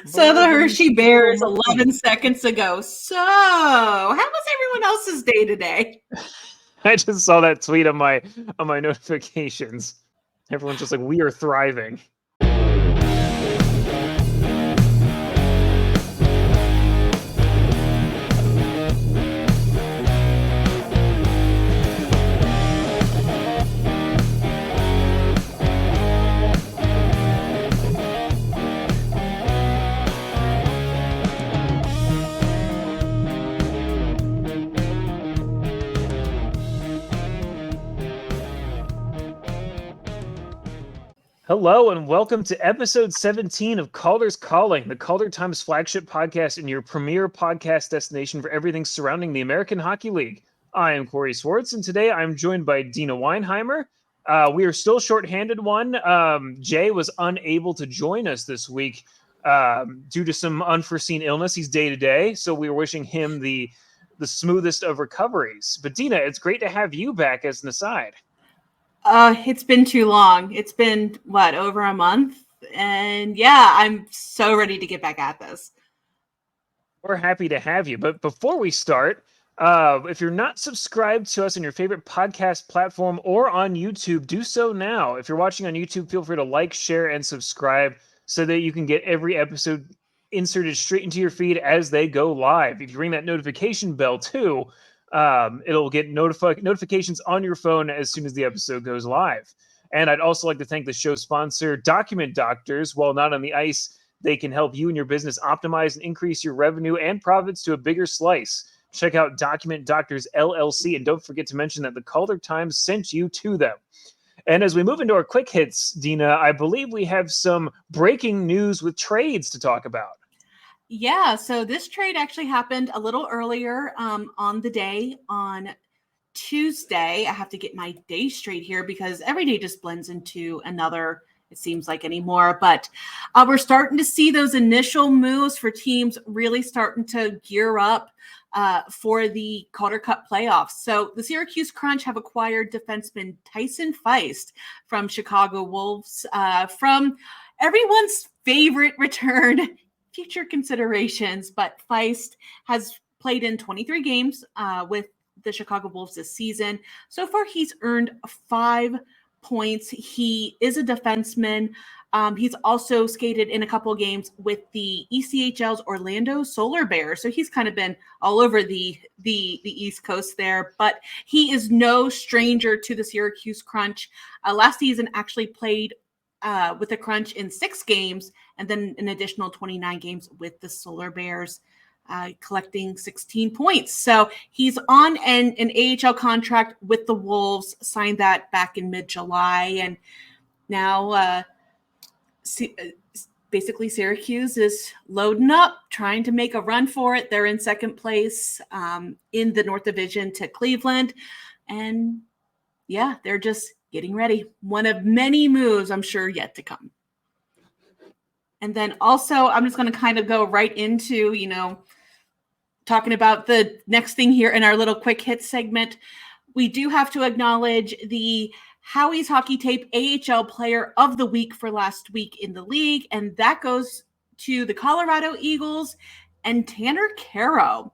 So the Blood and Hershey Bears steel 11 seconds ago. So how was everyone else's day today? I just saw that tweet on my notifications. Everyone's just like, we are thriving. Hello and welcome to episode 17 of Calder's Calling, the Calder Times flagship podcast and your premier podcast destination for everything surrounding the American Hockey League. I am Corey Swartz, and today I'm joined by Deana Weinheimer. We are still shorthanded one. Jay was unable to join us this week due to some unforeseen illness. He's day-to-day, so we are wishing him the smoothest of recoveries. But Deana, it's great to have you back as an aside. It's been too long. It's been, over a month? And yeah, I'm so ready to get back at this. We're happy to have you. But before we start, if you're not subscribed to us on your favorite podcast platform or on YouTube, do so now. If you're watching on YouTube, feel free to like, share, and subscribe so that you can get every episode inserted straight into your feed as they go live. If you ring that notification bell too, it'll get notifications on your phone as soon as the episode goes live. And I'd also like to thank the show sponsor, Document Doctors. While not on the ice, they can help you and your business optimize and increase your revenue and profits to a bigger slice. Check out Document Doctors LLC, and don't forget to mention that the Calder Times sent you to them. And as we move into our quick hits, Deana, I believe we have some breaking news with trades to talk about. Yeah, so this trade actually happened a little earlier on the day on Tuesday. I have to get my day straight here because every day just blends into another, it seems like, anymore. But we're starting to see those initial moves for teams really starting to gear up for the Calder Cup playoffs. So the Syracuse Crunch have acquired defenseman Tyson Feist from Chicago Wolves from everyone's favorite return future considerations, but Feist has played in 23 games with the Chicago Wolves this season. So far, he's earned 5 points. He is a defenseman. He's also skated in a couple of games with the ECHL's Orlando Solar Bears. So he's kind of been all over the East Coast there, but he is no stranger to the Syracuse Crunch. Last season actually played with the Crunch in 6 games and then an additional 29 games with the Solar Bears, collecting 16 points. So he's on an AHL contract with the Wolves, signed that back in mid-July. And now basically Syracuse is loading up, trying to make a run for it. They're in second place in the North Division to Cleveland. And yeah, they're just getting ready. One of many moves, I'm sure, yet to come. And then also, I'm just going to kind of go right into, talking about the next thing here in our little quick hit segment. We do have to acknowledge the Howie's Hockey Tape AHL Player of the Week for last week in the league, and that goes to the Colorado Eagles and Tanner Caro.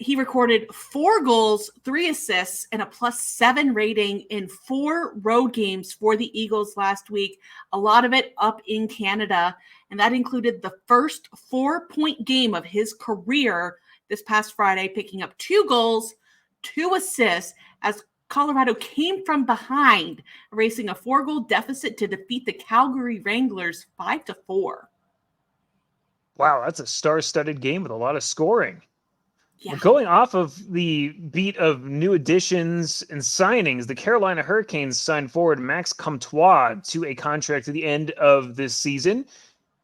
He recorded 4 goals, 3 assists, and a +7 rating in 4 road games for the Eagles last week. A lot of it up in Canada, and that included the first 4-point game of his career this past Friday, picking up 2 goals, 2 assists as Colorado came from behind, erasing a 4-goal deficit to defeat the Calgary Wranglers 5-4. Wow, that's a star-studded game with a lot of scoring. Yeah. Well, going off of the beat of new additions and signings, the Carolina Hurricanes signed forward Max Comtois to a contract to the end of this season.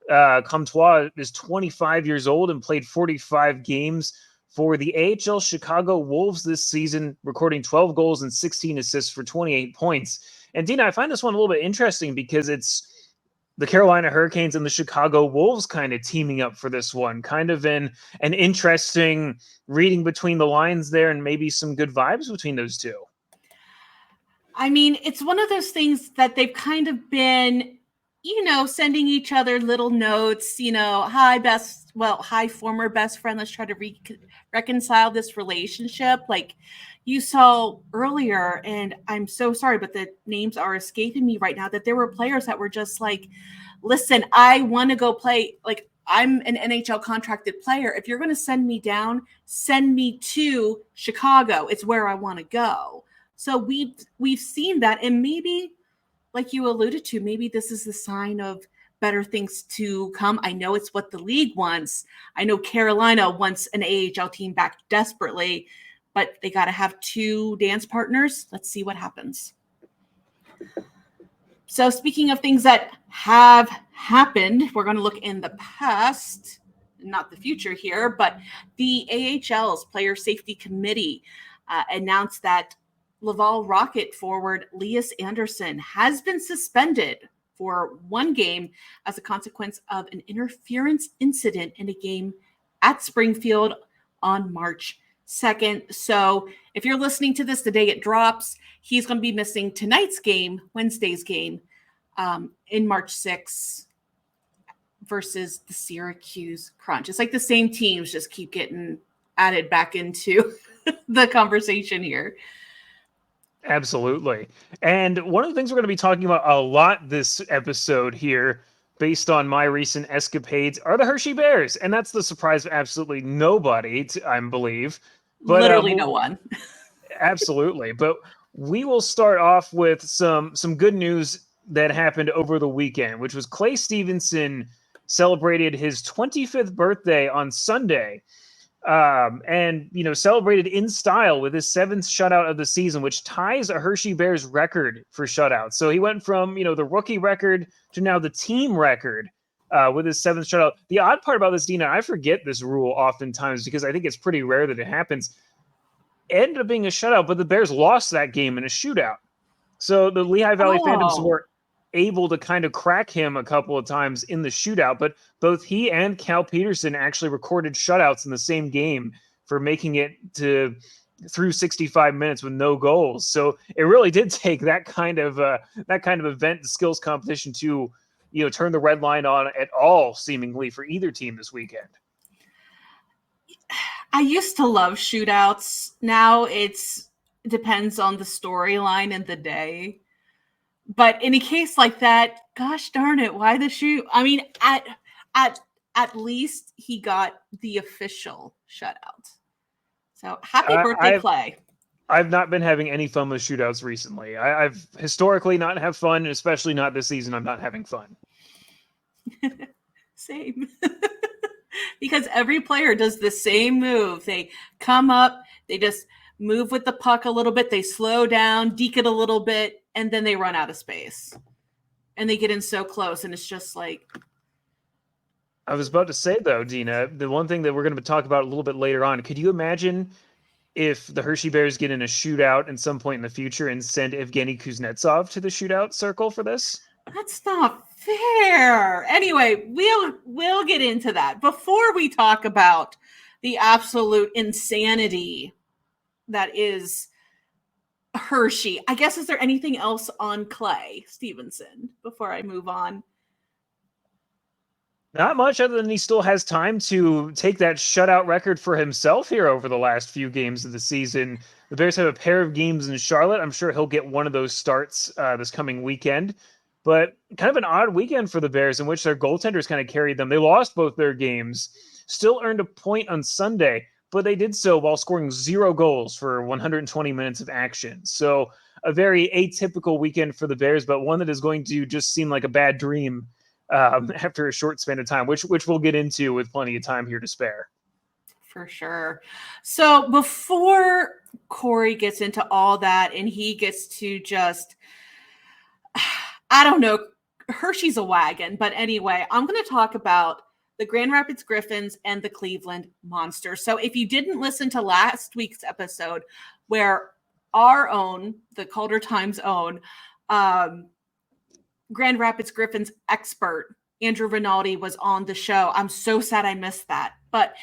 Comtois is 25 years old and played 45 games for the AHL Chicago Wolves this season, recording 12 goals and 16 assists for 28 points. And Deana, I find this one a little bit interesting because it's the Carolina Hurricanes and the Chicago Wolves kind of teaming up for this one. Kind of an interesting reading between the lines there and maybe some good vibes between those two. I mean, it's one of those things that they've kind of been sending each other little notes, hi, former best friend. Let's try to reconcile this relationship. Like you saw earlier, and I'm so sorry, but the names are escaping me right now, that there were players that were just like, listen, I want to go play. Like, I'm an NHL contracted player. If you're going to send me down, send me to Chicago. It's where I want to go. So we've seen that, and maybe, like you alluded to, maybe this is the sign of better things to come. I know it's what the league wants. I know Carolina wants an AHL team back desperately, but they got to have 2 dance partners. Let's see what happens. So speaking of things that have happened, we're going to look in the past, not the future here, but the AHL's Player Safety Committee announced that Laval Rocket forward Lias Andersson has been suspended for 1 game as a consequence of an interference incident in a game at Springfield on March 2nd. So if you're listening to this the day it drops, he's going to be missing tonight's game, Wednesday's game, in March 6th versus the Syracuse Crunch. It's like the same teams just keep getting added back into the conversation here. Absolutely. And one of the things we're going to be talking about a lot this episode here, based on my recent escapades, are the Hershey Bears. And that's the surprise of absolutely nobody, I believe. But literally no one. Absolutely. But we will start off with some good news that happened over the weekend, which was Clay Stevenson celebrated his 25th birthday on Sunday. And celebrated in style with his 7th shutout of the season, which ties a Hershey Bears record for shutouts. So he went from the rookie record to now the team record with his 7th shutout. The odd part about this, Deana, I forget this rule oftentimes because I think it's pretty rare that it happens. It ended up being a shutout, but the Bears lost that game in a shootout. So the Lehigh Valley Phantoms were able to kind of crack him a couple of times in the shootout, but both he and Cal Peterson actually recorded shutouts in the same game for making it to through 65 minutes with no goals. So it really did take that kind of event and skills competition to turn the red line on at all, seemingly, for either team this weekend. I used to love shootouts. Now it depends on the storyline and the day. But in a case like that, gosh darn it, why the shoot? I mean, at least he got the official shutout. So happy birthday, Clay. I've not been having any fun with shootouts recently. I've historically not have fun, especially not this season. I'm not having fun. Same. Because every player does the same move. They come up, they just move with the puck a little bit, they slow down, deke it a little bit, and then they run out of space. And they get in so close, and it's just like... I was about to say, though, Deana, the one thing that we're going to talk about a little bit later on, could you imagine if the Hershey Bears get in a shootout at some point in the future and send Evgeny Kuznetsov to the shootout circle for this? That's not fair. Anyway, we'll get into that. Before we talk about the absolute insanity that is Hershey, I guess, is there anything else on Clay Stevenson before I move on? Not much, other than he still has time to take that shutout record for himself here over the last few games of the season. The Bears have a pair of games in Charlotte. I'm sure he'll get one of those starts this coming weekend. But kind of an odd weekend for the Bears in which their goaltenders kind of carried them. They lost both their games, still earned a point on Sunday, but they did so while scoring 0 goals for 120 minutes of action. So a very atypical weekend for the Bears, but one that is going to just seem like a bad dream after a short span of time, which we'll get into with plenty of time here to spare. For sure. So before Corey gets into all that and he gets to just, I don't know, Hershey's a wagon. But anyway, I'm going to talk about the Grand Rapids Griffins and the Cleveland Monsters. So if you didn't listen to last week's episode where our own, the Calder Times own, Grand Rapids Griffins expert, Andrew Rinaldi, was on the show. I'm so sad I missed that. But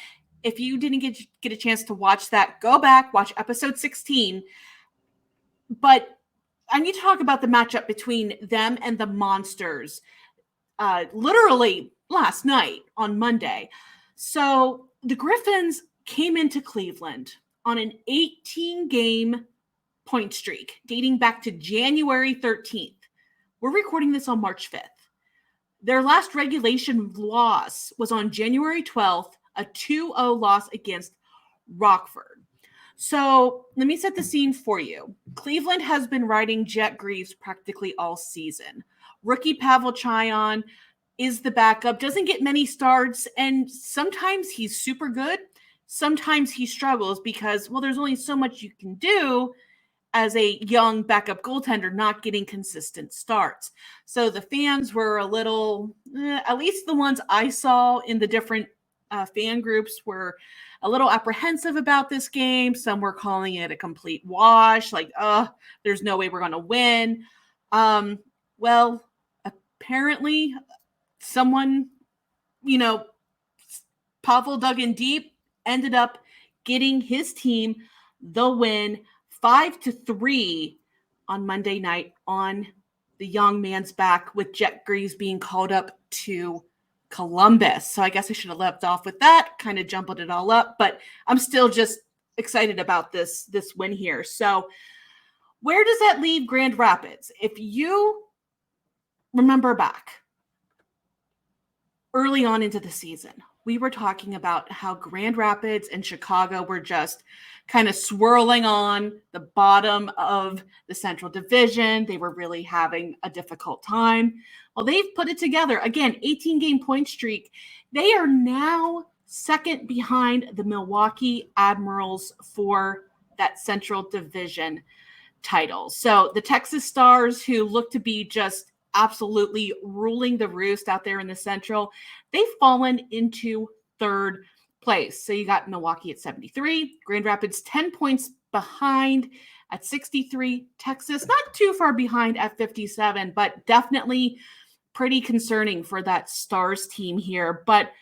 if you didn't get a chance to watch that, go back, watch episode 16. But I need to talk about the matchup between them and the Monsters. literally last night on Monday. So the Griffins came into Cleveland on an 18-game point streak dating back to January 13th. We're recording this on March 5th. Their last regulation loss was on January 12th, a 2-0 loss against Rockford. So let me set the scene for you. Cleveland has been riding Jet Greaves practically all season. Rookie Pavel Chayon is the backup, doesn't get many starts, and sometimes he's super good. Sometimes he struggles because, well, there's only so much you can do as a young backup goaltender not getting consistent starts. So the fans were a little, at least the ones I saw in the different fan groups were a little apprehensive about this game. Some were calling it a complete wash, like, there's no way we're going to win. Well, apparently someone, Pavel dug in deep, ended up getting his team the win 5-3 on Monday night on the young man's back, with Jet Greaves being called up to Columbus. So I guess I should have left off with that, kind of jumbled it all up, but I'm still just excited about this win here. So where does that leave Grand Rapids? If you remember back early on into the season, we were talking about how Grand Rapids and Chicago were just kind of swirling on the bottom of the Central Division. They were really having a difficult time. Well, they've put it together. Again, 18-game point streak. They are now second behind the Milwaukee Admirals for that Central Division title. So the Texas Stars, who look to be just absolutely ruling the roost out there in the Central, they've fallen into third place. So you got Milwaukee at 73, Grand Rapids 10 points behind at 63, Texas not too far behind at 57, but definitely pretty concerning for that Stars team here. But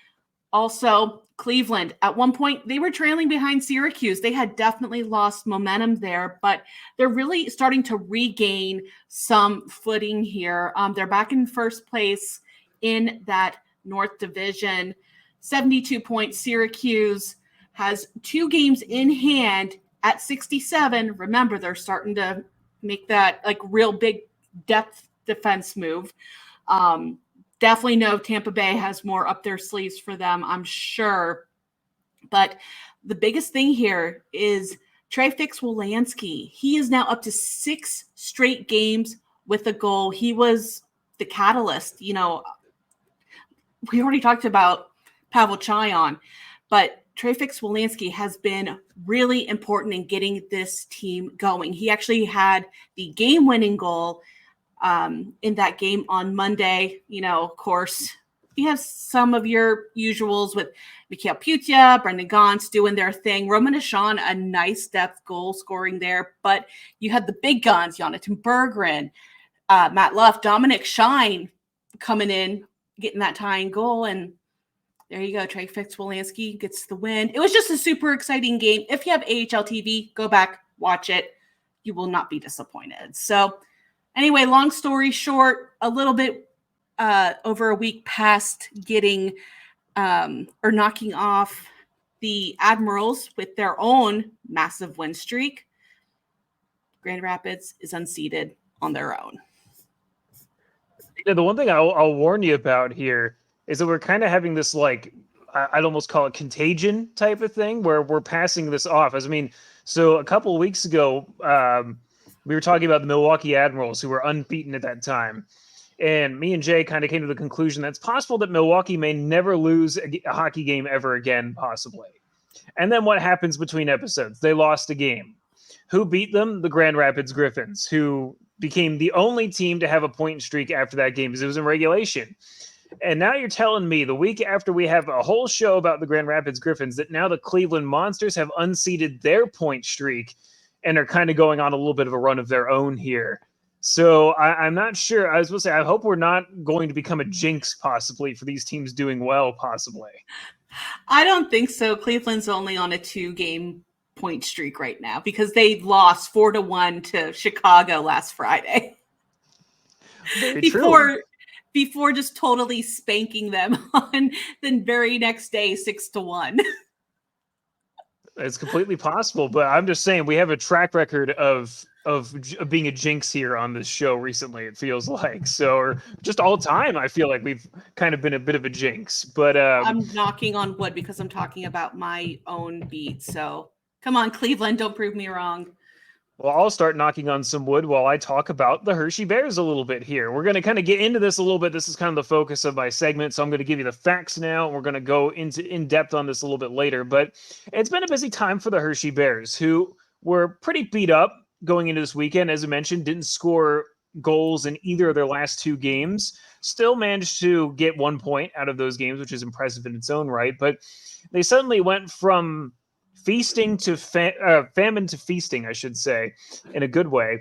also Cleveland, at one point they were trailing behind Syracuse. They had definitely lost momentum there, but they're really starting to regain some footing here. They're back in first place in that North Division. 72 points. Syracuse has 2 games in hand at 67. Remember, they're starting to make that like real big depth defense move. Definitely know Tampa Bay has more up their sleeves for them, I'm sure. But the biggest thing here is Trey Fix-Wolansky. He is now up to 6 straight games with a goal. He was the catalyst. We already talked about Pavel Chayon, but Trey Fix-Wolansky has been really important in getting this team going. He actually had the game-winning goal in that game on Monday. Of course, you have some of your usuals with Mikhail Putia, Brendan Gaunce doing their thing. Roman Ashawn, a nice depth goal scoring there, but you had the big guns, Jonathan Berggren, Matt Luff, Dominic Shine coming in, getting that tying goal, and there you go. Trey Fix-Wolansky gets the win. It was just a super exciting game. If you have AHL TV, go back, watch it. You will not be disappointed. So anyway, long story short, a little bit over a week past getting or knocking off the Admirals with their own massive win streak, Grand Rapids is unseated on their own. The one thing I'll warn you about here is that we're kind of having this, like, I'd almost call it contagion type of thing where we're passing this off. So a couple of weeks ago, we were talking about the Milwaukee Admirals, who were unbeaten at that time. And me and Jay kind of came to the conclusion that it's possible that Milwaukee may never lose a hockey game ever again, possibly. And then what happens between episodes? They lost a game. Who beat them? The Grand Rapids Griffins, who became the only team to have a point streak after that game because it was in regulation. And now you're telling me the week after we have a whole show about the Grand Rapids Griffins that now the Cleveland Monsters have unseated their point streak and are kind of going on a little bit of a run of their own here. So I'm not sure. I was supposed to say, I hope we're not going to become a jinx possibly for these teams doing well, possibly. I don't think so. Cleveland's only on a 2-game point streak right now because they lost 4-1 to Chicago last Friday. Very true. before just totally spanking them on the very next day, 6-1. It's completely possible, but I'm just saying we have a track record of being a jinx here on this show recently. It feels like so, or just all time. I feel like we've kind of been a bit of a jinx. But I'm knocking on wood because I'm talking about my own beat. So come on, Cleveland, don't prove me wrong. well, I'll start knocking on some wood while I talk about the Hershey Bears a little bit here. We're going to kind of get into this a little bit. This is kind of the focus of my segment, so I'm going to give you the facts now, and we're going to go into in depth on this a little bit later. But it's been a busy time for the Hershey Bears, who were pretty beat up going into this weekend. As I mentioned, didn't score goals in either of their last two games. Still managed to get 1 point out of those games, which is impressive in its own right. But they suddenly went from feasting to famine to feasting, I should say, in a good way.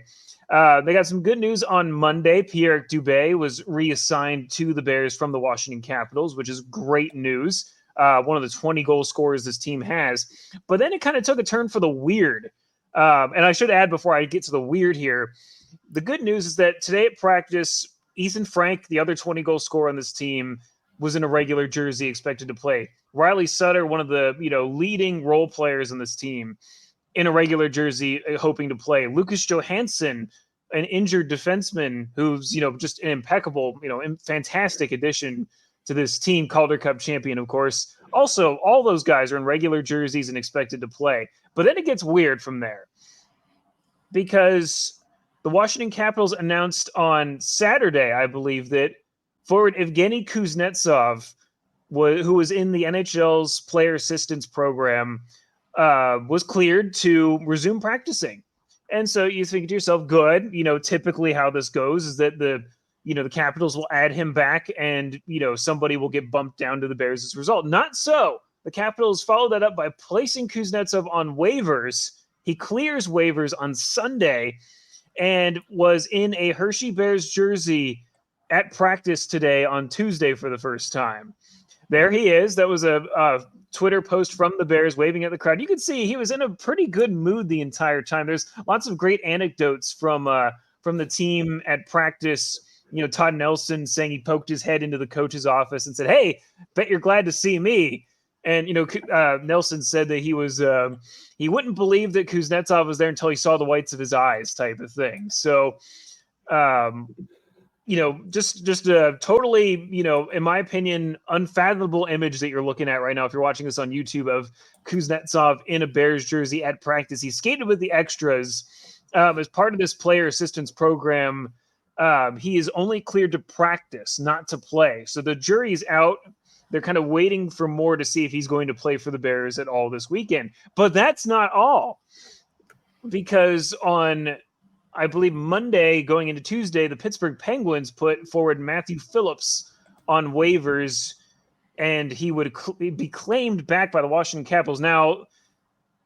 They got some good news on Monday. Pierre Dubé was reassigned to the Bears from the Washington Capitals, which is great news. One of the 20 goal scorers this team has. But then it kind of took a turn for the weird. And I should add before I get to the weird here, the good news is that today at practice, Ethan Frank, the other 20 goal scorer on this team, was in a regular jersey expected to play. Riley Sutter, one of the leading role players on this team, in a regular jersey, hoping to play. Lucas Johansson, an injured defenseman who's just an impeccable, fantastic addition to this team, Calder Cup champion, of course. Also, all those guys are in regular jerseys and expected to play. But then it gets weird from there because the Washington Capitals announced on Saturday, I believe, that forward Evgeny Kuznetsov, who was in the NHL's player assistance program, was cleared to resume practicing. And so you think to yourself, good. Typically how this goes is that the Capitals will add him back and, somebody will get bumped down to the Bears as a result. Not so. The Capitals followed that up by placing Kuznetsov on waivers. He clears waivers on Sunday and was in a Hershey Bears jersey at practice today on Tuesday for the first time. There he is. That was a Twitter post from the Bears waving at the crowd. You could see he was in a pretty good mood the entire time. There's lots of great anecdotes from the team at practice. Todd Nelson saying he poked his head into the coach's office and said, "Hey, bet you're glad to see me." And Nelson said that he was he wouldn't believe that Kuznetsov was there until he saw the whites of his eyes, type of thing. So, just a totally, in my opinion, unfathomable image that you're looking at right now. If you're watching this on YouTube, of Kuznetsov in a Bears jersey at practice. He skated with the extras as part of this player assistance program. He is only cleared to practice, not to play. So the jury's out. They're kind of waiting for more to see if he's going to play for the Bears at all this weekend. But that's not all, because on, I believe, Monday going into Tuesday, the Pittsburgh Penguins put forward Matthew Phillips on waivers, and he would be claimed back by the Washington Capitals. Now,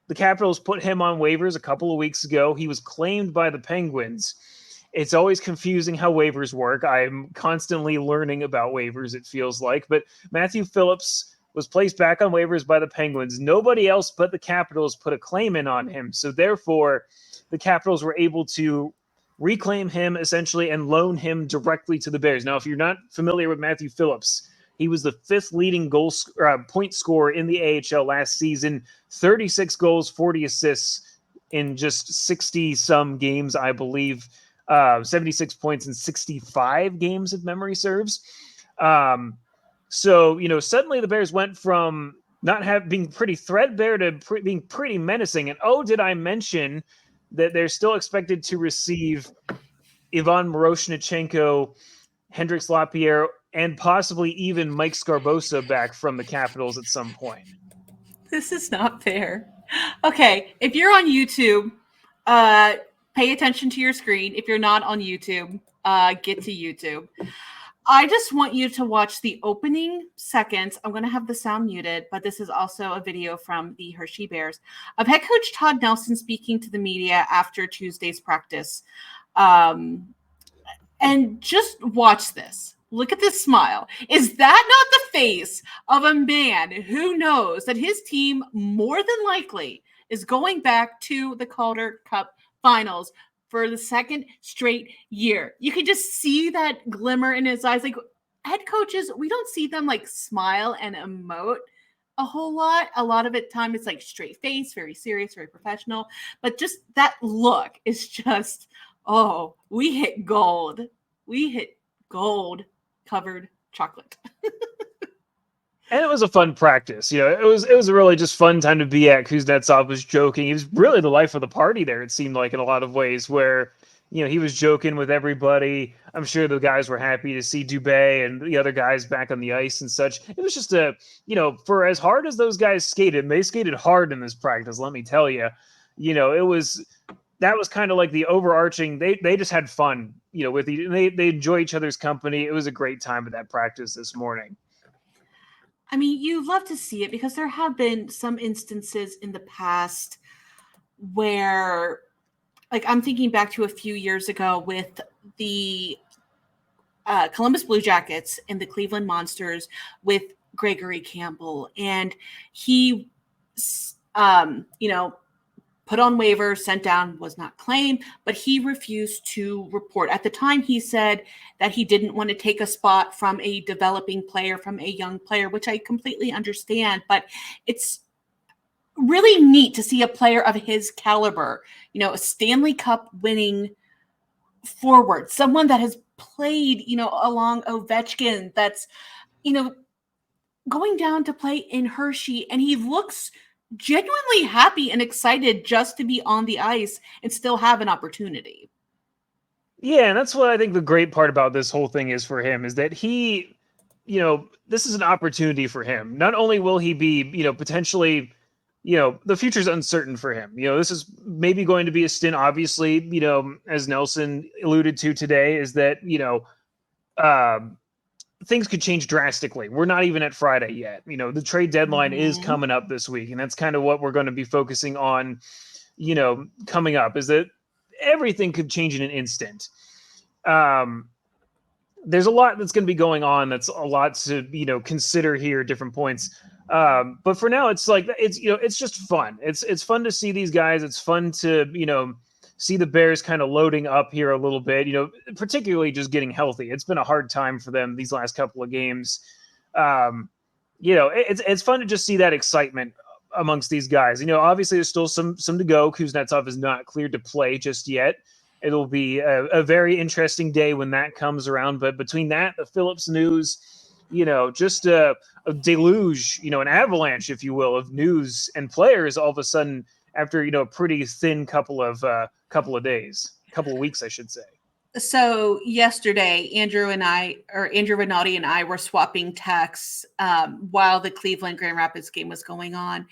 the Capitals put him on waivers a couple of weeks ago. He was claimed by the Penguins. It's always confusing how waivers work. I'm constantly learning about waivers, it feels like. But Matthew Phillips was placed back on waivers by the Penguins. Nobody else but the Capitals put a claim in on him. So therefore, the Capitals were able to reclaim him essentially and loan him directly to the Bears. Now, if you're not familiar with Matthew Phillips, he was the fifth leading point scorer in the AHL last season. 36 goals, 40 assists in just 60-some games, I believe. 76 points in 65 games, if memory serves. So, suddenly the Bears went from not being pretty threadbare to being pretty menacing. And did I mention that they're still expected to receive Ivan Miroshnichenko, Hendrix Lapierre, and possibly even Mike Scarbosa back from the Capitals at some point. This is not fair. Okay, if you're on YouTube, pay attention to your screen. If you're not on YouTube, get to YouTube. I just want you to watch the opening seconds. I'm going to have the sound muted, but this is also a video from the Hershey Bears of head coach Todd Nelson speaking to the media after Tuesday's practice. And just watch this. Look at this smile. Is that not the face of a man who knows that his team more than likely is going back to the Calder Cup Finals for the second straight year? You can just see that glimmer in his eyes. Like, head coaches, we don't see them like smile and emote a whole lot. A lot of it time it's like straight face, very serious, very professional. But just that look is just, oh, we hit gold. We hit gold covered chocolate. And it was a fun practice. It was a really just fun time to be at. Kuznetsov was joking. He was really the life of the party there, it seemed like, in a lot of ways, where he was joking with everybody. I'm sure the guys were happy to see Dubé and the other guys back on the ice and such. It was just for as hard as those guys skated, and they skated hard in this practice, let me tell you. That was kind of like the overarching. They just had fun, with they enjoy each other's company. It was a great time at that practice this morning. I mean, you love to see it because there have been some instances in the past where, like, I'm thinking back to a few years ago with the Columbus Blue Jackets and the Cleveland Monsters with Gregory Campbell. And he, put on waivers, sent down, was not claimed, but he refused to report. At the time, he said that he didn't want to take a spot from a developing player, from a young player, which I completely understand. But it's really neat to see a player of his caliber, a Stanley Cup winning forward, someone that has played, along Ovechkin, that's, going down to play in Hershey, and he looks genuinely happy and excited just to be on the ice and still have an opportunity. Yeah, and that's what I think the great part about this whole thing is for him, is that he, this is an opportunity for him. Not only will he be, potentially, the future's uncertain for him. This is maybe going to be a stint, obviously, as Nelson alluded to today, is that, things could change drastically. We're not even at Friday yet. The trade deadline is coming up this week, and that's kind of what we're going to be focusing on, coming up, is that everything could change in an instant. There's a lot that's going to be going on. That's a lot to, consider here at different points. But for now, it's like, it's just fun. It's fun to see these guys. It's fun to, see the Bears kind of loading up here a little bit, particularly just getting healthy. It's been a hard time for them these last couple of games. It's fun to just see that excitement amongst these guys. Obviously there's still some to go. Kuznetsov is not cleared to play just yet. It'll be a very interesting day when that comes around. But between that, the Phillips news, just a deluge, an avalanche, if you will, of news and players all of a sudden after, a pretty thin couple of weeks, I should say. So yesterday, Andrew Rinaldi and I were swapping texts while the Cleveland Grand Rapids game was going on.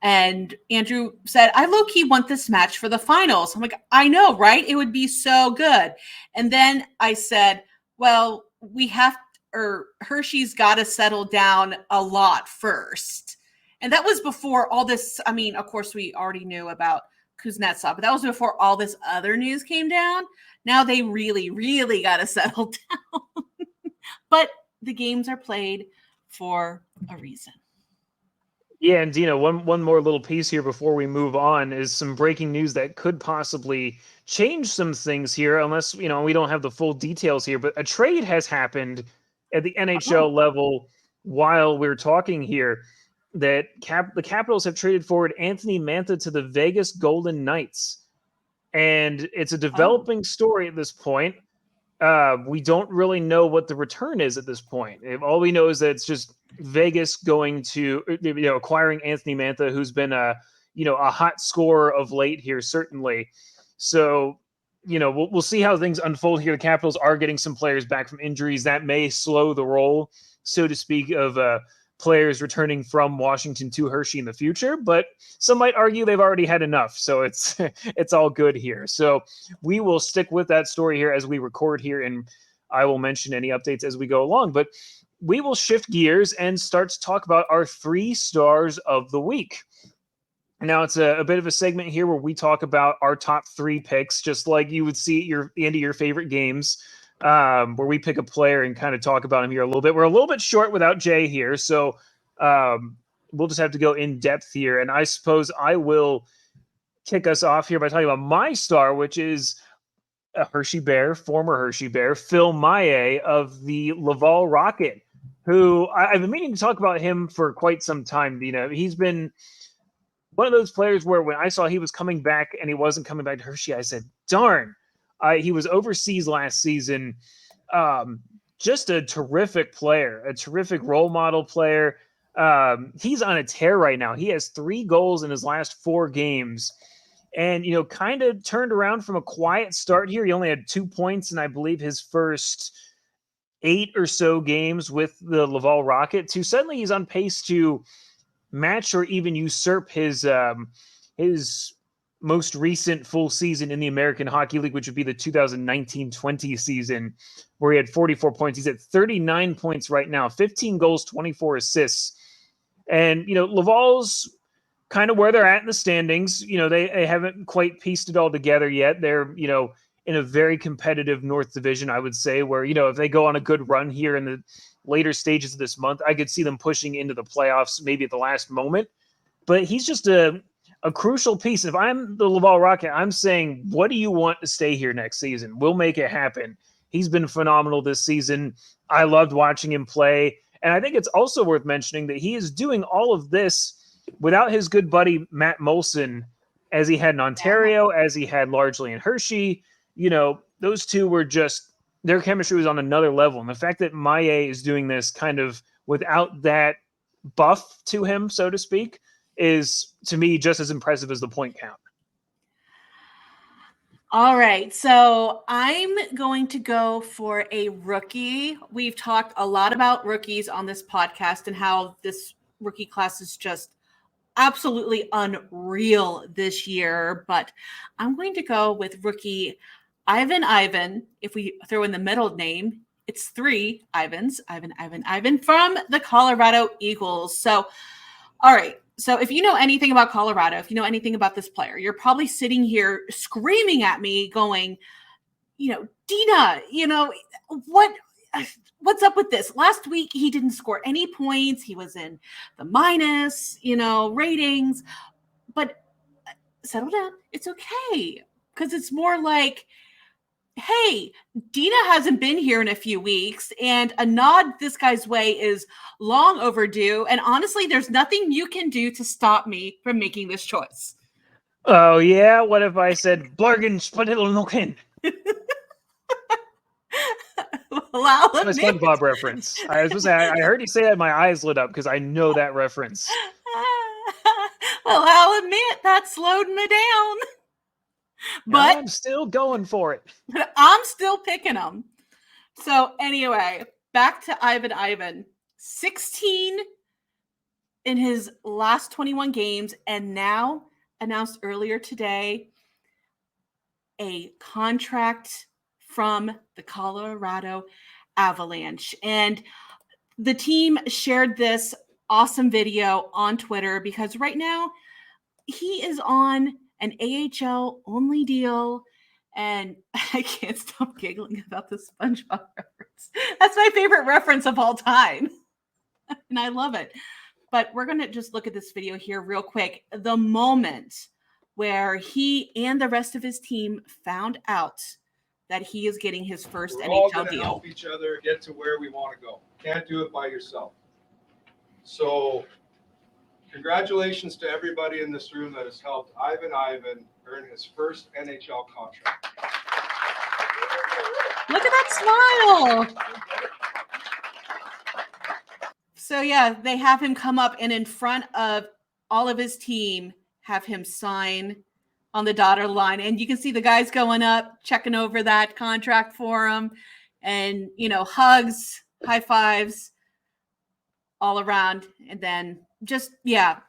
And Andrew said, I low-key want this match for the finals. I'm like, I know, right? It would be so good. And then I said, well, Hershey's got to settle down a lot first. And that was before all this. I mean, of course, we already knew about Kuznetsov, but that was before all this other news came down. Now they really, really got to settle down. But the games are played for a reason. Yeah, and Deana, one more little piece here before we move on is some breaking news that could possibly change some things here, unless, we don't have the full details here. But a trade has happened at the NHL level while we're talking here, that the Capitals have traded forward Anthony Mantha to the Vegas Golden Knights. And it's a developing story at this point. We don't really know what the return is at this point. All we know is that it's just Vegas going to, acquiring Anthony Mantha, who's been a hot scorer of late here, certainly. So, we'll see how things unfold here. The Capitals are getting some players back from injuries. That may slow the roll, so to speak, of players returning from Washington to Hershey in the future, but some might argue they've already had enough. So it's all good here. So we will stick with that story here as we record here, and I will mention any updates as we go along. But we will shift gears and start to talk about our 3 stars of the week. Now, it's a bit of a segment here where we talk about our top 3 picks, just like you would see at the end of your favorite games, where we pick a player and kind of talk about him here a little bit. We're a little bit short without Jay here, so we'll just have to go in depth here. And I suppose I will kick us off here by talking about my star, which is a Hershey Bear, former Hershey Bear, Phil Maillet of the Laval Rocket, who I've been meaning to talk about him for quite some time. He's been one of those players where when I saw he was coming back and he wasn't coming back to Hershey, I said, darn. He was overseas last season. Just a terrific player, a terrific role model player. He's on a tear right now. He has 3 goals in his last 4 games. And, kind of turned around from a quiet start here. He only had 2 points in, I believe, his first 8 or so games with the Laval Rocket to suddenly he's on pace to match or even usurp his most recent full season in the American Hockey League, which would be the 2019-20 season, where he had 44 points. He's at 39 points right now, 15 goals, 24 assists. And, Laval's kind of where they're at in the standings. They haven't quite pieced it all together yet. They're, in a very competitive North Division, I would say, where, if they go on a good run here in the later stages of this month, I could see them pushing into the playoffs maybe at the last moment. But he's just a crucial piece. If I'm the Laval Rocket, I'm saying, what do you want to stay here next season? We'll make it happen. He's been phenomenal this season. I loved watching him play. And I think it's also worth mentioning that he is doing all of this without his good buddy Matt Molson, as he had in Ontario, as he had largely in Hershey. Those two were just, their chemistry was on another level. And the fact that Maillet is doing this kind of without that buff to him, so to speak, is, to me, just as impressive as the point count. All right, so I'm going to go for a rookie. We've talked a lot about rookies on this podcast and how this rookie class is just absolutely unreal this year, but I'm going to go with rookie Ivan. If we throw in the middle name, it's 3 Ivans. Ivan from the Colorado Eagles. So, all right. So if you know anything about Colorado, if you know anything about this player, you're probably sitting here screaming at me going, Deana, what's up with this? Last week, he didn't score any points. He was in the minus, ratings. But settle down. It's okay. Because it's more like, hey, Deana hasn't been here in a few weeks, and a nod this guy's way is long overdue. And honestly, there's nothing you can do to stop me from making this choice. Oh, yeah? What if I said, Blargen Spadilnokin? Well, I'll admit. That's a SpongeBob reference. I was going to say, I heard you say that, my eyes lit up because I know that reference. Well, I'll admit that slowed me down. But I'm still going for it. I'm still picking them. So anyway, back to Ivan. 16 in his last 21 games, and now announced earlier today a contract from the Colorado Avalanche. And the team shared this awesome video on Twitter because right now he is on an AHL only deal. And I can't stop giggling about the SpongeBob reference. That's my favorite reference of all time. And I love it. But we're going to just look at this video here real quick. The moment where he and the rest of his team found out that he is getting his first NHL deal. Help each other get to where we want to go. Can't do it by yourself. So congratulations to everybody in this room that has helped Ivan earn his first NHL contract. Look at that smile. So yeah, they have him come up and in front of all of his team have him sign on the dotted line. And you can see the guys going up, checking over that contract for him. And, hugs, high fives all around. And then just,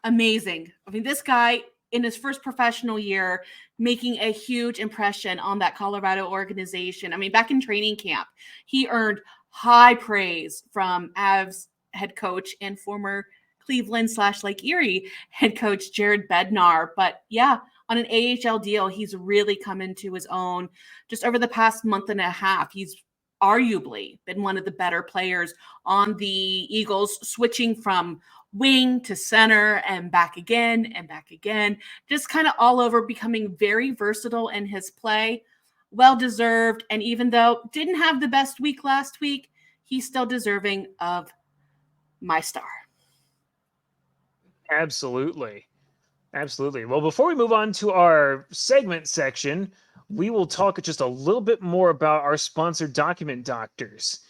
amazing. I mean, this guy in his first professional year, making a huge impression on that Colorado organization. I mean, back in training camp, he earned high praise from Avs head coach and former Cleveland / Lake Erie head coach Jared Bednar. But yeah, on an AHL deal, he's really come into his own just over the past month and a half. He's arguably been one of the better players on the Eagles, switching from wing to center and back again, just kind of all over, becoming very versatile in his play. well-deserved. And even though didn't have the best week last week, he's still deserving of my star. Absolutely. Absolutely. Well, before we move on to our segment section, we will talk just a little bit more about our sponsor, Document Doctors.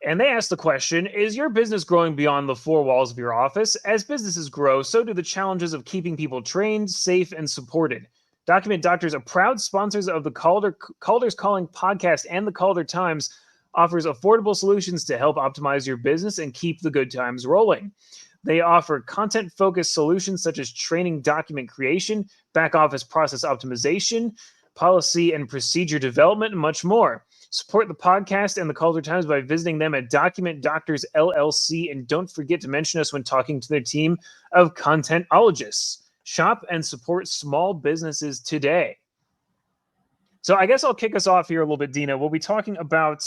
And they asked the question, is your business growing beyond the four walls of your office? As businesses grow, so do the challenges of keeping people trained, safe, and supported. Document Doctors, a proud sponsors of the Calder's Calling podcast and the Calder Times, offers affordable solutions to help optimize your business and keep the good times rolling. They offer content-focused solutions such as training document creation, back-office process optimization, policy and procedure development, and much more. Support the podcast and the Calder Times by visiting them at Document Doctors LLC, and don't forget to mention us when talking to their team of contentologists. Shop and support small businesses today. So I guess I'll kick us off here a little bit, Deana. We'll be talking about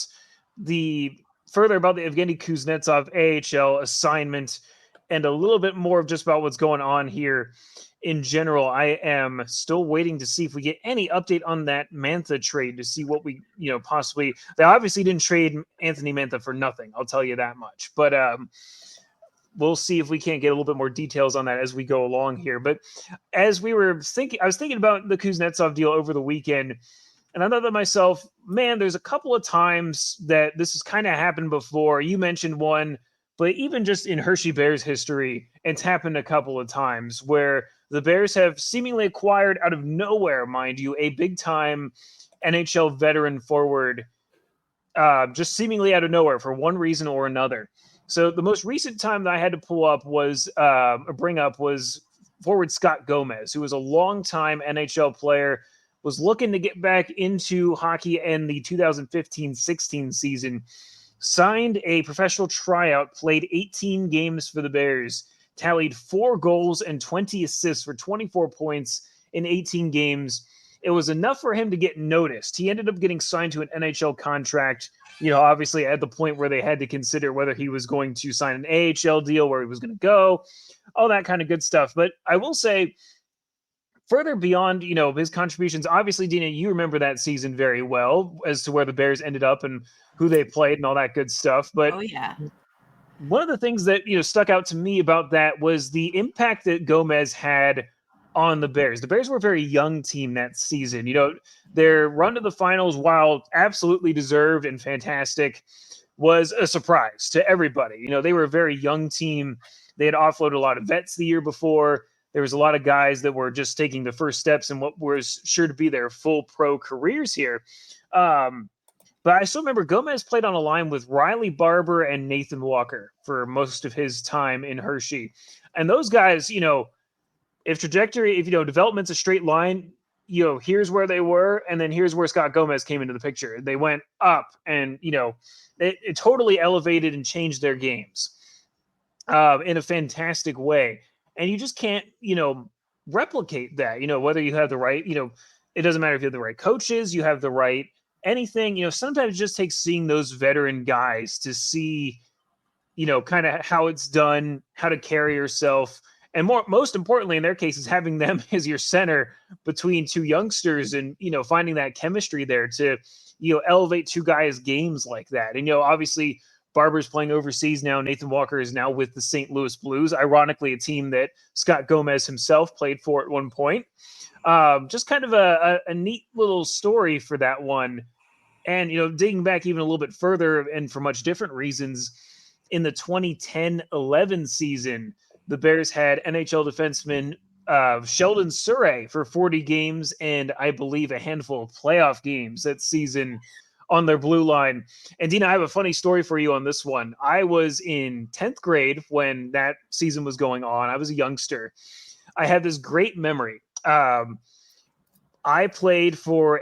further about the Evgeny Kuznetsov AHL assignment and a little bit more of just about what's going on here in general. I am still waiting to see if we get any update on that Mantha trade, to see what we, possibly. They obviously didn't trade Anthony Mantha for nothing. I'll tell you that much. But we'll see if we can't get a little bit more details on that as we go along here. But as we were thinking, I was thinking about the Kuznetsov deal over the weekend, and I thought to myself, man, there's a couple of times that this has kind of happened before. You mentioned one, but even just in Hershey Bears history, it's happened a couple of times where the Bears have seemingly acquired out of nowhere, mind you, a big-time NHL veteran forward, just seemingly out of nowhere for one reason or another. So the most recent time that I had to bring up was forward Scott Gomez, who was a longtime NHL player, was looking to get back into hockey in the 2015-16 season, signed a professional tryout, played 18 games for the Bears, tallied 4 goals and 20 assists for 24 points in 18 games. It was enough for him to get noticed. He ended up getting signed to an NHL contract, obviously at the point where they had to consider whether he was going to sign an AHL deal, where he was going to go, all that kind of good stuff. But I will say, further beyond, his contributions, obviously, Deana, you remember that season very well as to where the Bears ended up and who they played and all that good stuff. But oh yeah, one of the things that stuck out to me about that was the impact that Gomez had on the Bears. The Bears were a very young team that season. Their run to the finals, while absolutely deserved and fantastic, was a surprise to everybody. They were a very young team. They had offloaded a lot of vets the year before. There was a lot of guys that were just taking the first steps in what was sure to be their full pro careers here. But I still remember Gomez played on a line with Riley Barber and Nathan Walker for most of his time in Hershey. And those guys, if development's a straight line, here's where they were, and then here's where Scott Gomez came into the picture. They went up, and, it totally elevated and changed their games in a fantastic way. And you just can't, replicate that, whether you have the right, it doesn't matter if you have the right coaches, you have the right anything, sometimes it just takes seeing those veteran guys to see, kind of how it's done, how to carry yourself. And most importantly, in their cases, having them as your center between two youngsters and, finding that chemistry there to, elevate two guys' games like that. And, obviously, Barber's playing overseas now. Nathan Walker is now with the St. Louis Blues, ironically, a team that Scott Gomez himself played for at one point. Just kind of a neat little story for that one. And, digging back even a little bit further and for much different reasons, in the 2010-11 season, the Bears had NHL defenseman Sheldon Surrey for 40 games and I believe a handful of playoff games that season on their blue line. And Deana, I have a funny story for you on this one. I was in 10th grade when that season was going on. I was a youngster. I had this great memory. I played for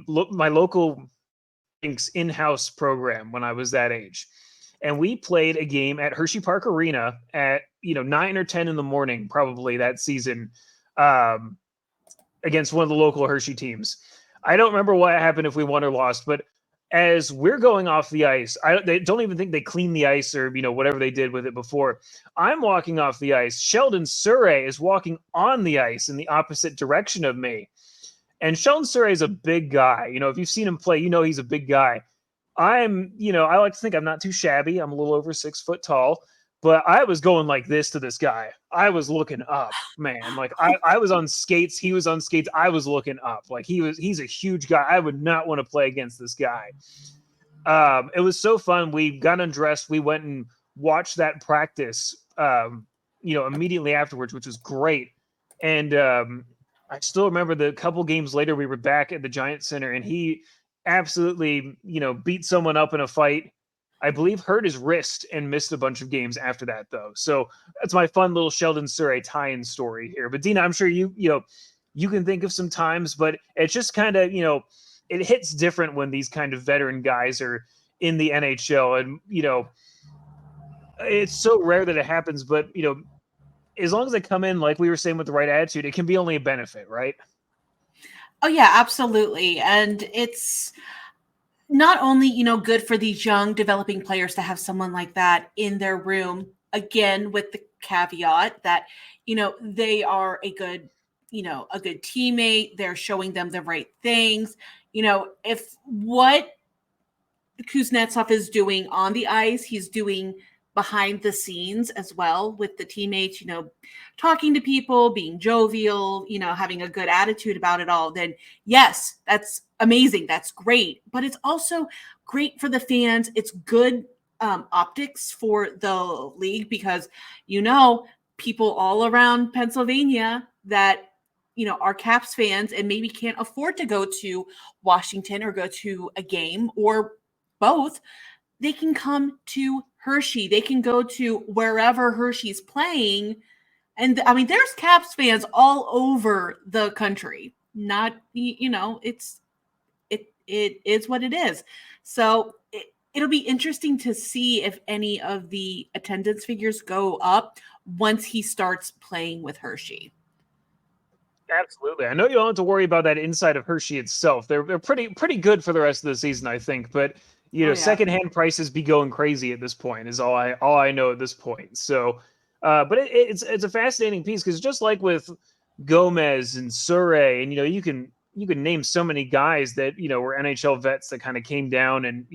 my local in-house program when I was that age. And we played a game at Hershey Park Arena at 9 or 10 in the morning, probably that season, against one of the local Hershey teams. I don't remember what happened, if we won or lost, but as we're going off the ice, they don't even think they cleaned the ice or whatever they did with it before. I'm walking off the ice. Sheldon Surrey is walking on the ice in the opposite direction of me. And Sheldon Surrey is a big guy. If you've seen him play, he's a big guy. I like to think I'm not too shabby. I'm a little over 6 foot tall, but I was going like this to this guy. I was looking up, man. Like I was on skates. He was on skates. I was looking up. Like he's a huge guy. I would not want to play against this guy. It was so fun. We got undressed. We went and watched that practice, immediately afterwards, which was great. And I still remember the couple games later, we were back at the Giant Center, and he absolutely, beat someone up in a fight. I believe hurt his wrist and missed a bunch of games after that, though. So that's my fun little Sheldon Surrey tie-in story here. But Deana, I'm sure you can think of some times, but it's just kind of, it hits different when these kind of veteran guys are in the NHL, and it's so rare that it happens. But as long as they come in, like we were saying, with the right attitude, it can be only a benefit, right? Oh yeah, absolutely. And it's not only, good for these young developing players to have someone like that in their room, again, with the caveat that, they are a good teammate. They're showing them the right things. If what Kuznetsov is doing on the ice, he's doing behind the scenes as well with the teammates, talking to people, being jovial, having a good attitude about it all, then yes, that's amazing. That's great. But it's also great for the fans. It's good optics for the league because, people all around Pennsylvania that, are Caps fans and maybe can't afford to go to Washington or go to a game or both, they can come to Hershey. They can go to wherever Hershey's playing. And there's Caps fans all over the country. Not, it is what it is. So it'll be interesting to see if any of the attendance figures go up once he starts playing with Hershey. Absolutely. I know you don't have to worry about that inside of Hershey itself. They're pretty good for the rest of the season, I think. But secondhand prices be going crazy at this point is all I know at this point. So, but it's a fascinating piece because just like with Gomez and Surrey, and you can name so many guys that were NHL vets that kind of came down and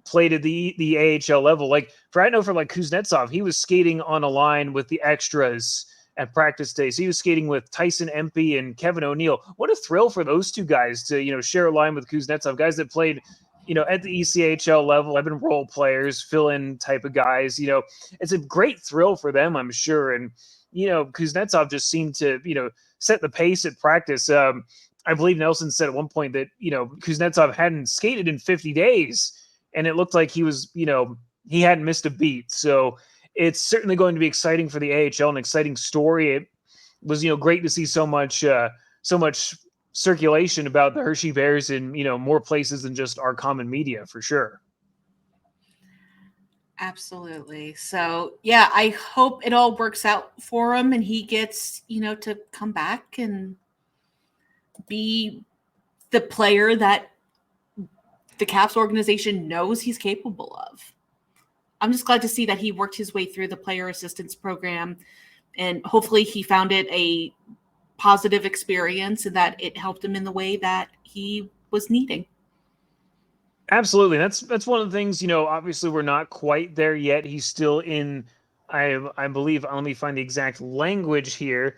played at the AHL level. Like for Kuznetsov, he was skating on a line with the extras at practice days. So he was skating with Tyson Empey and Kevin O'Neill. What a thrill for those two guys to, share a line with Kuznetsov, guys that played, at the ECHL level, have been role players, fill-in type of guys. It's a great thrill for them, I'm sure. And, Kuznetsov just seemed to, set the pace at practice. I believe Nelson said at one point that, Kuznetsov hadn't skated in 50 days, and it looked like he was, he hadn't missed a beat. So it's certainly going to be exciting for the AHL, an exciting story. It was, great to see so much circulation about the Hershey Bears in, more places than just our common media, for sure. Absolutely. So yeah, I hope it all works out for him and he gets, to come back and be the player that the Caps organization knows he's capable of. I'm just glad to see that he worked his way through the player assistance program and hopefully he found it a positive experience and that it helped him in the way that he was needing. Absolutely. That's one of the things, obviously we're not quite there yet. He's still in, I believe, let me find the exact language here.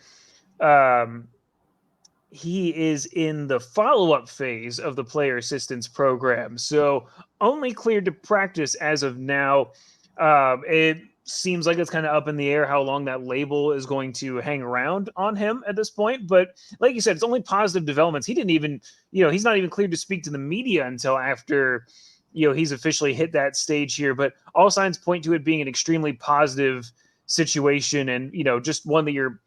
He is in the follow-up phase of the player assistance program. So only cleared to practice as of now. It seems like it's kind of up in the air how long that label is going to hang around on him at this point. But like you said, it's only positive developments. He didn't even, he's not even cleared to speak to the media until after, he's officially hit that stage here. But all signs point to it being an extremely positive situation and, just one that you're,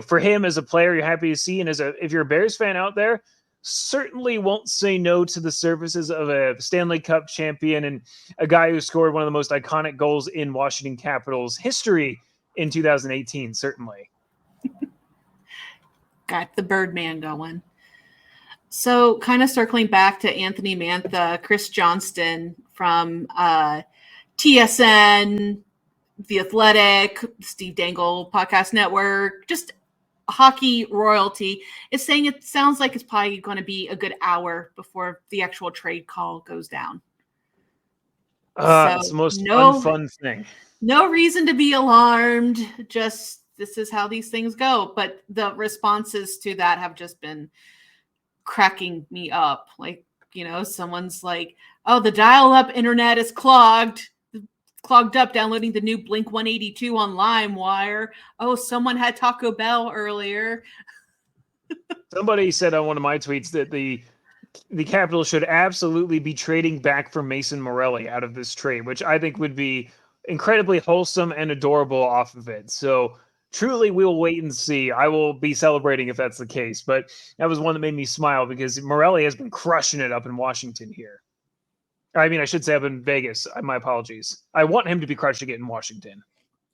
for him as a player, you're happy to see. And if you're a Bears fan out there, certainly won't say no to the services of a Stanley Cup champion and a guy who scored one of the most iconic goals in Washington Capitals history in 2018, certainly. Got the Birdman going. So kind of circling back to Anthony Mantha, Chris Johnston from TSN, The Athletic, Steve Dangle Podcast Network, just hockey royalty is saying it sounds like it's probably going to be a good hour before the actual trade call goes down. It's the most unfun thing. No reason to be alarmed. Just this is how these things go. But the responses to that have just been cracking me up. Like, someone's like, oh, the dial-up internet is clogged up downloading the new Blink 182 on LimeWire. Oh, someone had Taco Bell earlier. Somebody said on one of my tweets that the Capitals should absolutely be trading back for Mason Morelli out of this trade, which I think would be incredibly wholesome and adorable off of it. So truly, we'll wait and see. I will be celebrating if that's the case. But that was one that made me smile because Morelli has been crushing it up in Washington here. I mean, I should say up in Vegas. My apologies. I want him to be crushing it in Washington.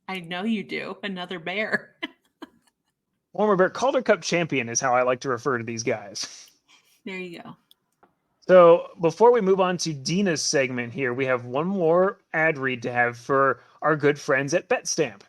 I know you do. Another Bear. Former Bear Calder Cup champion is how I like to refer to these guys. There you go. So before we move on to Deana's segment here, we have one more ad read to have for our good friends at BetStamp.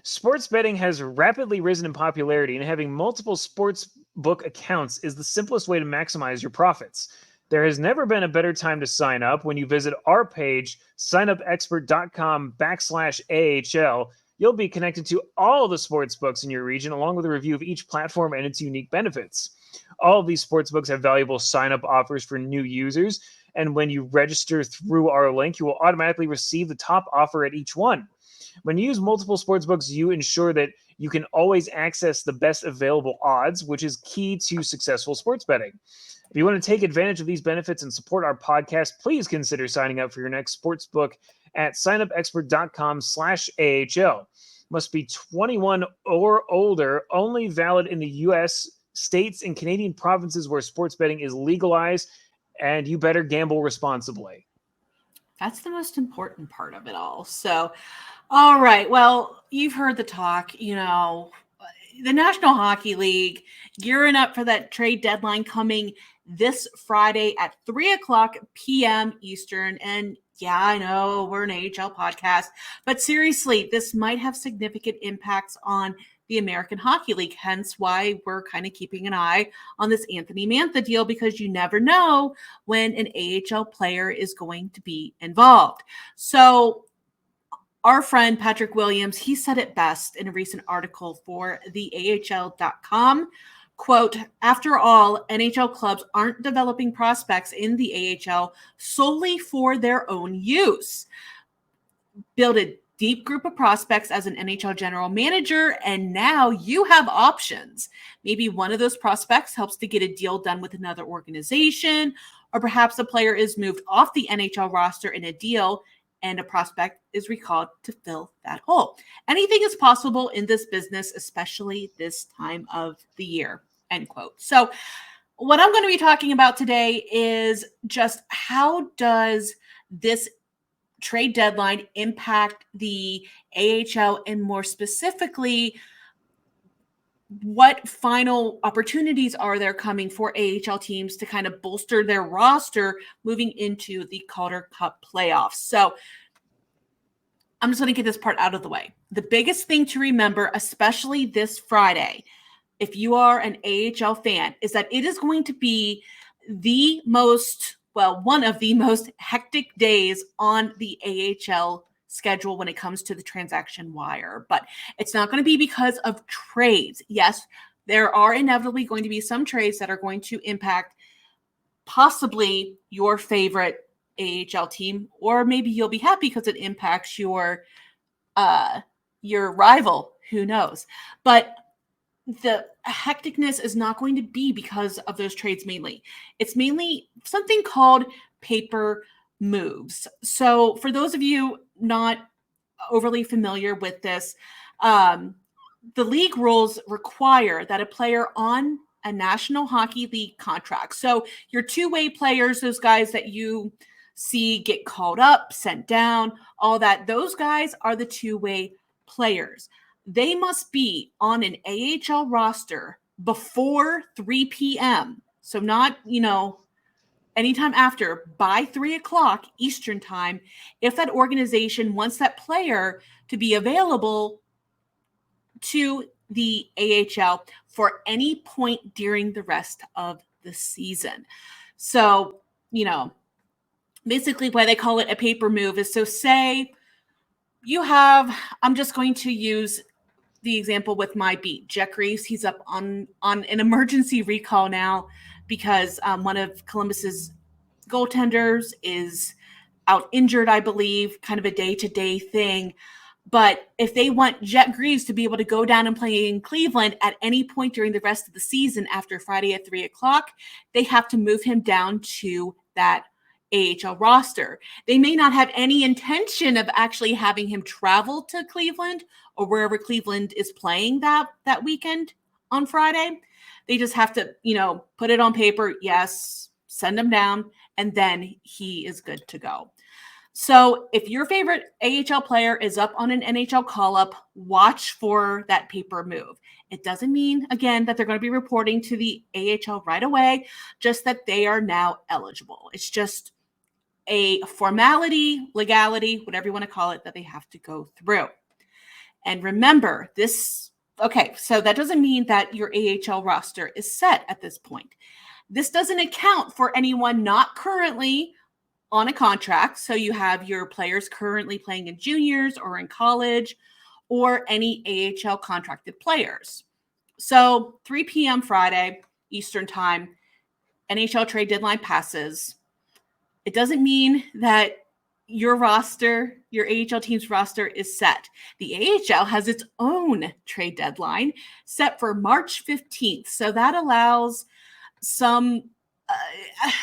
Sports betting has rapidly risen in popularity, and having multiple sports book accounts is the simplest way to maximize your profits. There has never been a better time to sign up. When you visit our page, signupexpert.com/AHL, you'll be connected to all the sports books in your region, along with a review of each platform and its unique benefits. All of these sports books have valuable sign-up offers for new users, and when you register through our link, you will automatically receive the top offer at each one. When you use multiple sports books, you ensure that you can always access the best available odds, which is key to successful sports betting. If you want to take advantage of these benefits and support our podcast, please consider signing up for your next sports book at signupexpert.com/AHL. Must be 21 or older, only valid in the U.S., states, and Canadian provinces where sports betting is legalized, and you better gamble responsibly. That's the most important part of it all. So, all right. Well, you've heard the talk, the National Hockey League gearing up for that trade deadline coming this Friday at 3:00 p.m. Eastern. And yeah, I know we're an AHL podcast, but seriously, this might have significant impacts on the American Hockey League, hence why we're kind of keeping an eye on this Anthony Mantha deal, because you never know when an AHL player is going to be involved. So our friend Patrick Williams, he said it best in a recent article for the AHL.com. Quote, after all, NHL clubs aren't developing prospects in the AHL solely for their own use. Build a deep group of prospects as an NHL general manager, and now you have options. Maybe one of those prospects helps to get a deal done with another organization, or perhaps a player is moved off the NHL roster in a deal and a prospect is recalled to fill that hole. Anything is possible in this business, especially this time of the year, end quote. So what I'm going to be talking about today is just how does this trade deadline impact the AHL, and more specifically, what final opportunities are there coming for AHL teams to kind of bolster their roster moving into the Calder Cup playoffs? So I'm just going to get this part out of the way. The biggest thing to remember, especially this Friday, if you are an AHL fan, is that it is going to be one of the most hectic days on the AHL schedule when it comes to the transaction wire. But it's not going to be because of trades. Yes, there are inevitably going to be some trades that are going to impact possibly your favorite AHL team, or maybe you'll be happy because it impacts your rival. Who knows? But the hecticness is not going to be because of those trades mainly. It's mainly something called paper moves. So for those of you not overly familiar with this, the league rules require that a player on a National Hockey League contract, so your two-way players, those guys that you see get called up, sent down, all that, those guys are the two-way players. They must be on an AHL roster before 3 p.m. So not, anytime after, by 3:00 Eastern time, if that organization wants that player to be available to the AHL for any point during the rest of the season. So, basically why they call it a paper move is, so say you have, I'm just going to use the example with my beat, Jack Greaves. He's up on an emergency recall now because one of Columbus's goaltenders is out injured, I believe, kind of a day-to-day thing. But if they want Jack Greaves to be able to go down and play in Cleveland at any point during the rest of the season after Friday at 3:00, they have to move him down to that AHL roster. They may not have any intention of actually having him travel to Cleveland or wherever Cleveland is playing that weekend on Friday. They just have to, put it on paper. Yes, send him down, and then he is good to go. So if your favorite AHL player is up on an NHL call-up, watch for that paper move. It doesn't mean, again, that they're going to be reporting to the AHL right away, just that they are now eligible. It's just a formality, legality, whatever you want to call it, that they have to go through. And remember this, okay, so that doesn't mean that your AHL roster is set at this point. This doesn't account for anyone not currently on a contract. So you have your players currently playing in juniors or in college, or any AHL contracted players. So 3 p.m. Friday, Eastern time, NHL trade deadline passes. It doesn't mean that your roster, your AHL team's roster is set. The AHL has its own trade deadline set for March 15th. So that allows some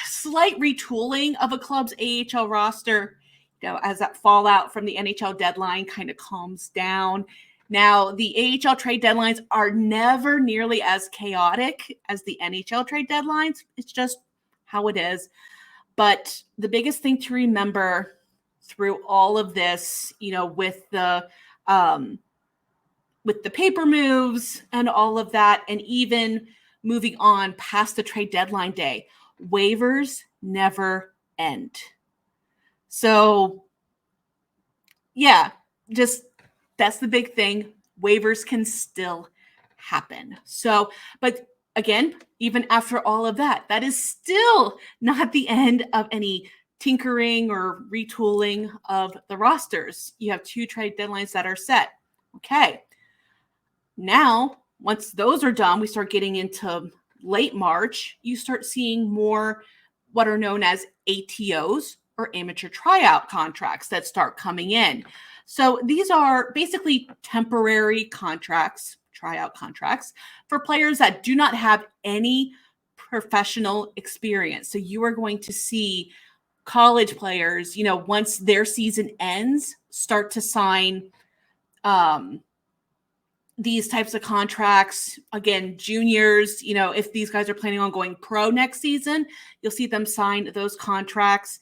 slight retooling of a club's AHL roster, as that fallout from the NHL deadline kind of calms down. Now, the AHL trade deadlines are never nearly as chaotic as the NHL trade deadlines. It's just how it is. But the biggest thing to remember through all of this, with the paper moves and all of that, and even moving on past the trade deadline day, waivers never end. So, yeah, just that's the big thing. Waivers can still happen. So, but again, even after all of that, that is still not the end of any tinkering or retooling of the rosters. You have 2 trade deadlines that are set. Okay. Now, once those are done, we start getting into late March. You start seeing more what are known as ATOs, or amateur tryout contracts, that start coming in. So these are basically temporary contracts, tryout contracts, for players that do not have any professional experience. So you are going to see college players, once their season ends, start to sign these types of contracts. Again, juniors, if these guys are planning on going pro next season, you'll see them sign those contracts,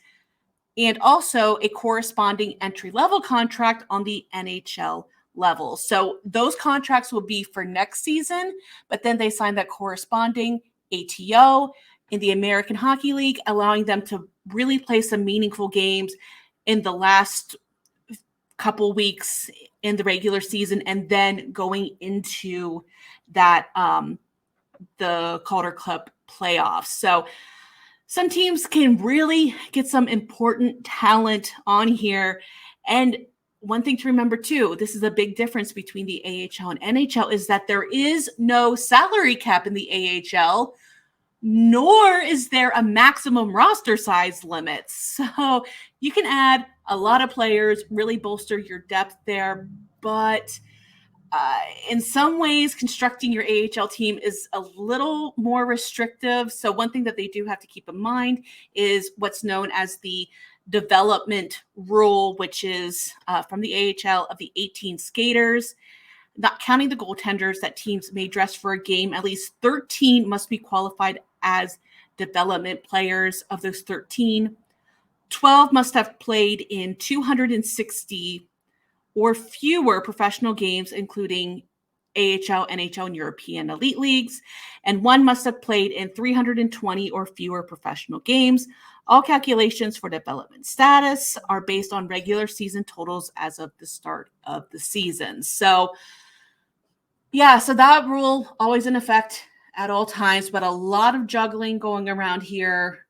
and also a corresponding entry-level contract on the NHL level. So those contracts will be for next season, but then they sign that corresponding ATO in the American Hockey League, allowing them to really play some meaningful games in the last couple weeks in the regular season, and then going into that the Calder Cup playoffs. So some teams can really get some important talent on here. And one thing to remember too, this is a big difference between the AHL and NHL, is that there is no salary cap in the AHL, nor is there a maximum roster size limit. So you can add a lot of players, really bolster your depth there. But in some ways, constructing your AHL team is a little more restrictive. So one thing that they do have to keep in mind is what's known as the development rule, which is from the AHL of the 18 skaters. Not counting the goaltenders that teams may dress for a game, at least 13 must be qualified as development players. Of those 13, 12 must have played in 260 or fewer professional games, including AHL, NHL, and European elite leagues, and 1 must have played in 320 or fewer professional games. All calculations for development status are based on regular season totals as of the start of the season. So Yeah, so that rule always in effect at all times, but a lot of juggling going around here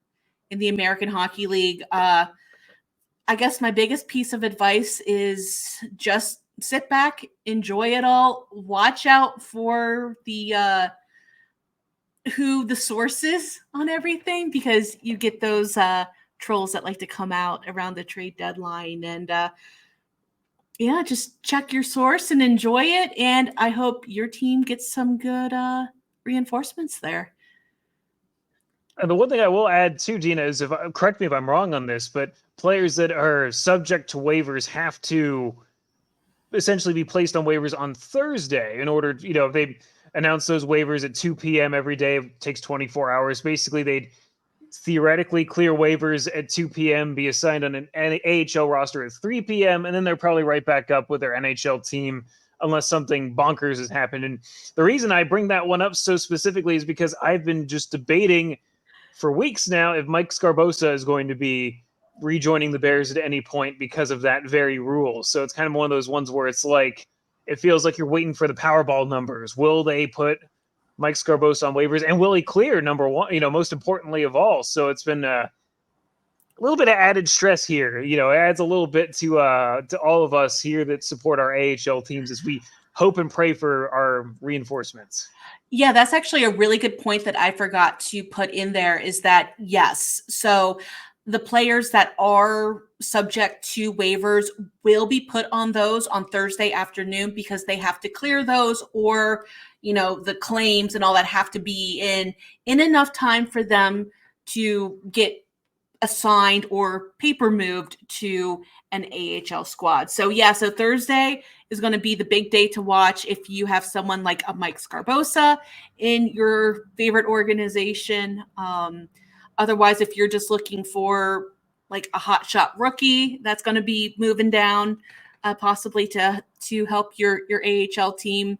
in the American Hockey League. I guess my biggest piece of advice is just sit back, enjoy it all, watch out for the who the source is on everything, because you get those trolls that like to come out around the trade deadline, and yeah, just check your source and enjoy it, and I hope your team gets some good reinforcements there. And the one thing I will add too, Deana, is correct me if I'm wrong on this, but players that are subject to waivers have to essentially be placed on waivers on Thursday in order, if they announce those waivers at 2 p.m. every day, it takes 24 hours. Basically, they'd theoretically clear waivers at 2 p.m., be assigned on an AHL roster at 3 p.m., and then they're probably right back up with their NHL team unless something bonkers has happened. And the reason I bring that one up so specifically is because I've been just debating for weeks now if Mike Scarbosa is going to be rejoining the Bears at any point because of that very rule. So it's kind of one of those ones where it's like, it feels like you're waiting for the Powerball numbers. Will they put Mike Scarbosa on waivers, and will he clear, number one, most importantly of all? So it's been a little bit of added stress here. It adds a little bit to all of us here that support our AHL teams as we hope and pray for our reinforcements. Yeah, that's actually a really good point that I forgot to put in there, is that yes. So the players that are subject to waivers will be put on those on Thursday afternoon, because they have to clear those, or the claims and all that have to be in enough time for them to get assigned or paper moved to an AHL squad. So yeah, so Thursday is going to be the big day to watch if you have someone like a Mike Scarbosa in your favorite organization. Otherwise, if you're just looking for like a hotshot rookie that's going to be moving down, possibly to help your AHL team.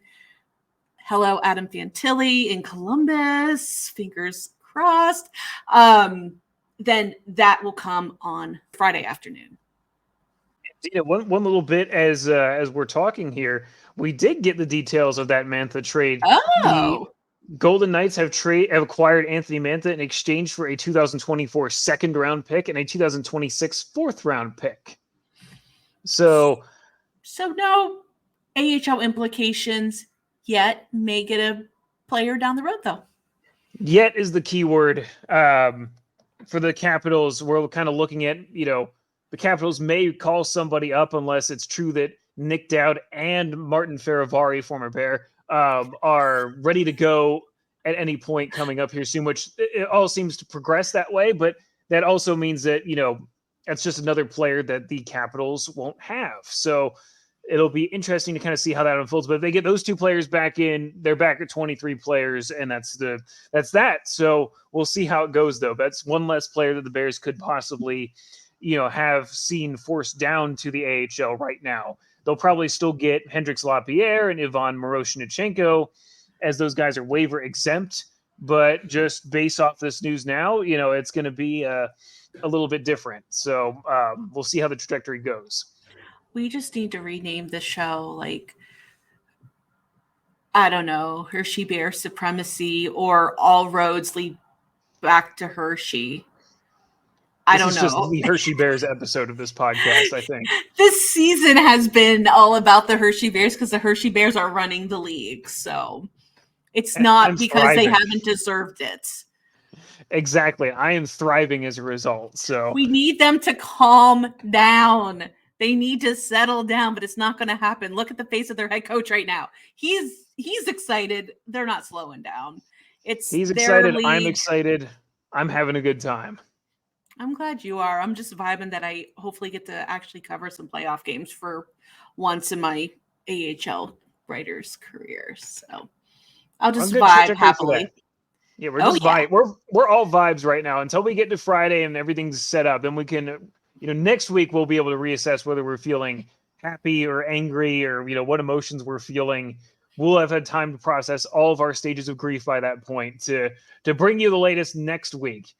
Hello, Adam Fantilli in Columbus. Fingers crossed. Then that will come on Friday afternoon. Deana, one little bit as we're talking here, we did get the details of that Mantha trade. The Oh, Golden Knights have acquired Anthony Mantha in exchange for a 2024 second round pick and a 2026 fourth round pick. So no AHL implications yet. May get a player down the road, though. Yet is the key word. For the Capitals, we're kind of looking at, the Capitals may call somebody up unless it's true that Nick Dowd and Martin Faravari, former Bear, are ready to go at any point coming up here soon, which it all seems to progress that way. But that also means that, that's just another player that the Capitals won't have. So it'll be interesting to kind of see how that unfolds. But if they get those two players back in, they're back at 23 players, and that's that. So we'll see how it goes, though. That's one less player that the Bears could possibly, have seen forced down to the AHL right now. They'll probably still get Hendrix Lapierre and Ivan Miroshnichenko, as those guys are waiver exempt. But just based off this news now, it's going to be a little bit different. So we'll see how the trajectory goes. We just need to rename the show, like, I don't know, Hershey Bear Supremacy, or All Roads Lead Back to Hershey. I don't know. This is just the Hershey Bears episode of this podcast, I think. This season has been all about the Hershey Bears because the Hershey Bears are running the league. So it's not because they haven't deserved it. Exactly. I am thriving as a result. So we need them to calm down. They need to settle down, but it's not going to happen. Look at the face of their head coach right now. He's excited. They're not slowing down. He's excited. League. I'm excited. I'm having a good time. I'm glad you are. I'm just vibing that I hopefully get to actually cover some playoff games for once in my AHL writer's career. So I'll just vibe happily. Yeah, we're just vibe. We're all vibes right now until we get to Friday and everything's set up. Then we can, next week we'll be able to reassess whether we're feeling happy or angry or, what emotions we're feeling. We'll have had time to process all of our stages of grief by that point to bring you the latest next week.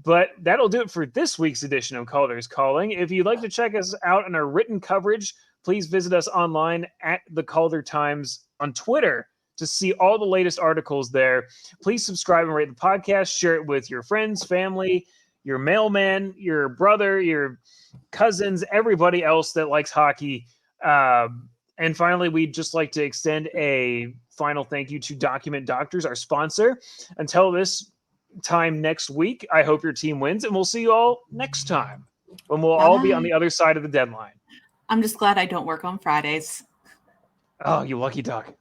But that'll do it for this week's edition of Calder's Calling. If you'd like to check us out on our written coverage, please visit us online at the Calder Times on Twitter. to see all the latest articles there. Please subscribe and rate the podcast. Share it with your friends, family, your mailman, your brother, your cousins, everybody else that likes hockey. And finally, we'd just like to extend a final thank you to Document Doctors, our sponsor. Until this time next week, I hope your team wins, and we'll see you all next time when we'll all be on the other side of the deadline. I'm just glad I don't work on Fridays. Oh, you lucky duck.